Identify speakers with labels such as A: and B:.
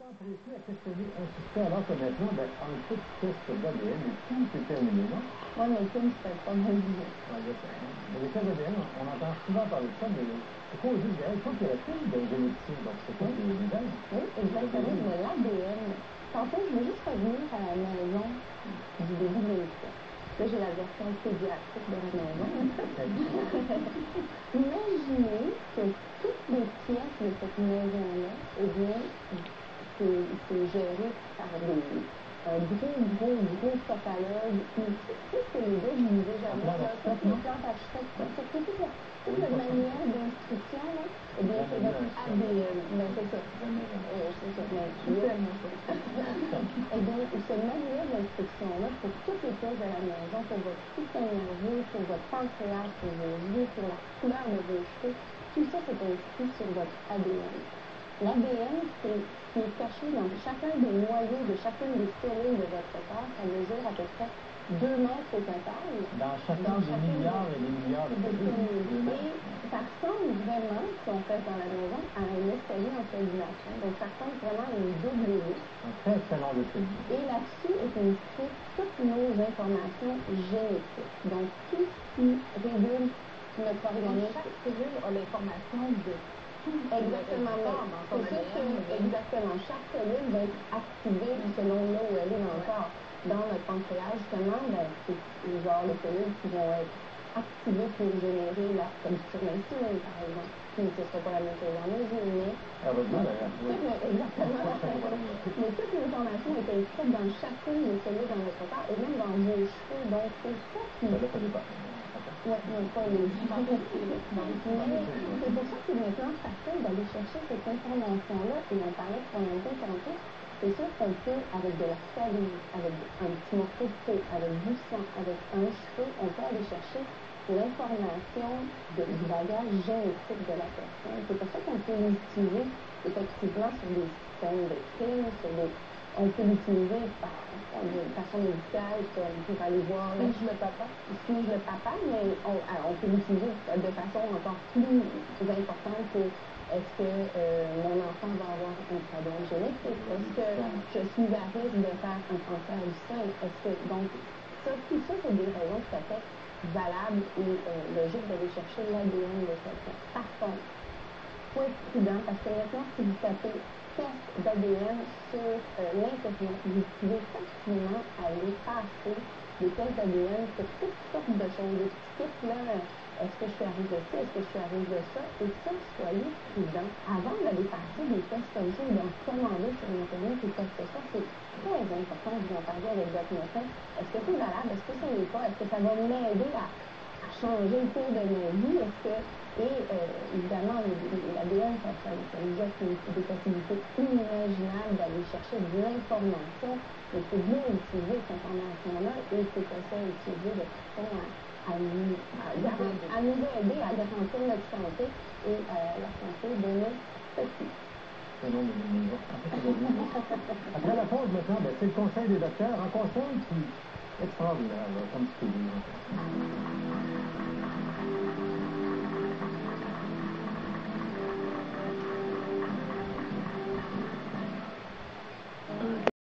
A: Précis à questionner un suspect alors que maintenant, en tout test d'ADN, tout est terminé, non?
B: Oui, mais Kim, c'était pas mal dit.
A: Oui, je sais. Mais les tests d'ADN, on entend souvent parler de ça, mais pourquoi on dit, il faut qu'il y ait la fille d'un généticien, donc c'est quoi des nouvelles?
B: Oui, exactement, de l'ADN. Tantôt, je veux juste revenir à la maison du début de l'émission. Là, j'ai la version pédiatrique de la maison. Imaginez que toutes les pièces de cette maison-là, eh bien, c'est géré par un gros catalogue. Tu sais ce que les gars, je disais jamais, là, toutes les plantes architectes, toute le manuel d'instruction, là, eh bien, c'est votre ADN. Ben, c'est ça. C'est ça. Mais, eh bien, ce manuel d'instruction-là, pour toutes les pièces de la maison, pour votre système nerveux, pour votre pancréas, pour vos yeux, pour la couleur de vos cheveux, tout ça, c'est inscrit sur votre ADN. L'ADN, c'est ce qui est caché dans chacun des noyaux de chacune des cellules de votre corps. Ça mesure à peu près 2 mètres au total.
A: Dans chacun des milliards et des milliards de cellules.
B: Et ça ressemble vraiment, si on fait dans la maison, à un escalier en coordination. Donc, ça ressemble vraiment à une double hélice.
A: Un très excellent dessin.
B: Et là-dessus est inscrite toutes nos informations génétiques. Donc, tout ce qui régule notre organisme.
C: Chaque cellule a l'information de tout.
B: Exactement. Exactement. Chaque cellule va être activée selon là où elle est dans le corps. Dans notre pancréas, justement, c'est le genre de cellules qui vont être activées pour générer la production d'insuline, par exemple. Puis ce ne sera pas la même chose dans nos yeux, mais...
A: Heureusement, d'ailleurs.
B: Exactement. Mais toute l'information est inscrite dans chacune des cellules dans notre corps et même dans vos cheveux. Donc, c'est ça qui...
A: Là, ça dépend.
B: Oui, pas les... Mais c'est pour ça que c'est maintenant facile d'aller chercher cette information-là. Et on parlait de colonisation tantôt. C'est sûr qu'on peut, avec de la salive, avec un petit morceau de peau, avec du sang, avec un cheveu, on peut aller chercher l'information du bagage génétique de la personne. C'est pour ça qu'on peut l'utiliser effectivement sur des systèmes de crime, on peut l'utiliser de façon médicale, pour aller voir
C: Suis-je le papa,
B: mais on peut l'utiliser de façon encore plus importante pour est-ce que mon enfant va avoir un problème génétique? Est-ce que je suis à risque de faire un cancer du sein? Donc, tout ça, c'est des raisons tout à fait valables et logiques d'aller chercher l'ADN de quelqu'un. Par contre, il faut être prudent parce que maintenant, si vous tapez test d'ADN sur l'Internet, vous pouvez facilement aller passer des tests d'ADN pour toutes sortes de choses. Des petits kits, là, est-ce que je suis à risque de ci, est-ce que je suis à risque de ça? Et ça, soyez prudent. Avant d'aller passer des tests comme ça ou d'en commander sur Internet ou quoi que ce soit, c'est très important que vous en parliez avec votre médecin. Est-ce que c'est valable? Est-ce que ça l'est pas? Est-ce que ça va m'aider à changer le cours de ma vie? Évidemment, l'ADN, ça nous offre des possibilités inimaginables d'aller chercher de l'information. Mais il faut bien utiliser cette information-là et c'est ça, utiliser de façon à nous aider à garantir notre santé et la santé de nos petits.
A: Après la pause, maintenant, c'est le conseil des docteurs. Un conseil qui est extraordinaire, comme tu peux dire.